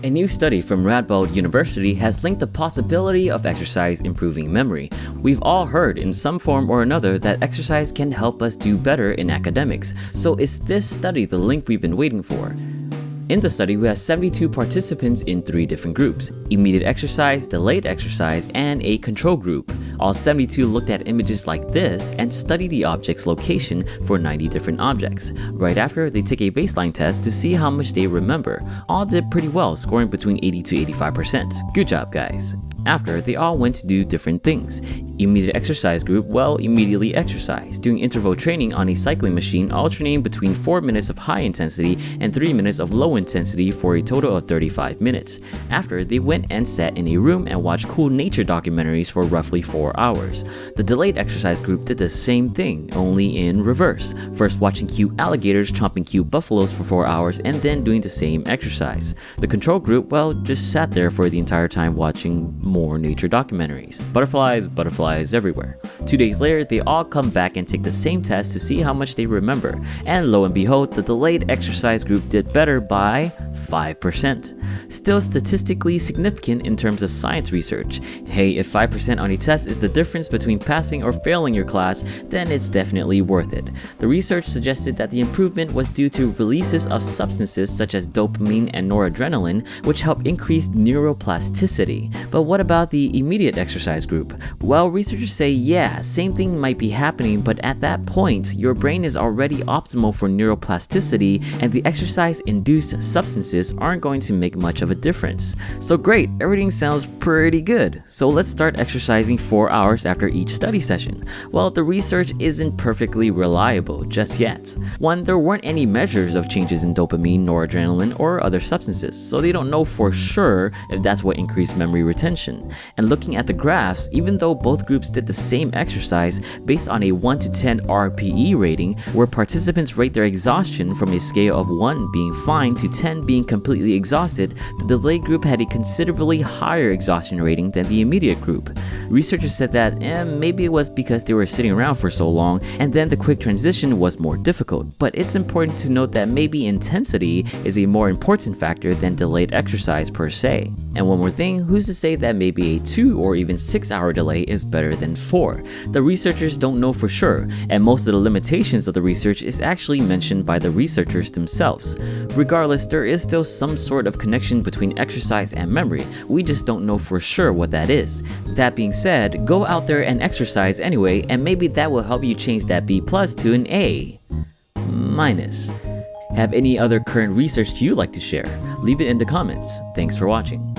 A new study from Radboud University has linked the possibility of exercise improving memory. We've all heard in some form or another that exercise can help us do better in academics. So is this study the link we've been waiting for? In the study, we had 72 participants in 3 different groups: immediate exercise, delayed exercise, and a control group. All 72 looked at images like this and studied the object's location for 90 different objects. Right after, they took a baseline test to see how much they remember. All did pretty well, scoring between 80 to 85%. Good job, guys. After, they all went to do different things. Immediate exercise group, well, immediately exercised, doing interval training on a cycling machine, alternating between 4 minutes of high intensity and 3 minutes of low intensity for a total of 35 minutes. After, they went and sat in a room and watched cool nature documentaries for roughly 4 hours. The delayed exercise group did the same thing, only in reverse. First watching cute alligators chomping cute buffaloes for 4 hours and then doing the same exercise. The control group, well, just sat there for the entire time watching more nature documentaries. Butterflies everywhere. 2 days later, they all come back and take the same test to see how much they remember. And lo and behold, the delayed exercise group did better by 5%. Still statistically significant in terms of science research. Hey, if 5% on a test is the difference between passing or failing your class, then it's definitely worth it. The research suggested that the improvement was due to releases of substances such as dopamine and noradrenaline, which help increase neuroplasticity. But what about the immediate exercise group? Well, researchers say yeah, same thing might be happening, but at that point, your brain is already optimal for neuroplasticity and the exercise-induced substances aren't going to make much of a difference. So great, everything sounds pretty good. So let's start exercising 4 hours after each study session. Well, the research isn't perfectly reliable just yet. One, there weren't any measures of changes in dopamine, noradrenaline, or other substances, so they don't know for sure if that's what increased memory retention. And looking at the graphs, even though both groups did the same exercise based on a 1 to 10 RPE rating, where participants rate their exhaustion from a scale of 1 being fine to 10 being completely exhausted, the delayed group had a considerably higher exhaustion rating than the immediate group. Researchers said that maybe it was because they were sitting around for so long and then the quick transition was more difficult, but it's important to note that maybe intensity is a more important factor than delayed exercise per se. And one more thing, who's to say that maybe a 2 or even 6 hour delay is better than 4? The researchers don't know for sure, and most of the limitations of the research is actually mentioned by the researchers themselves. Regardless, there is still some sort of connection between exercise and memory. We just don't know for sure what that is. That being said, go out there and exercise anyway, and maybe that will help you change that B+ to an A-. Have any other current research you'd like to share? Leave it in the comments. Thanks for watching.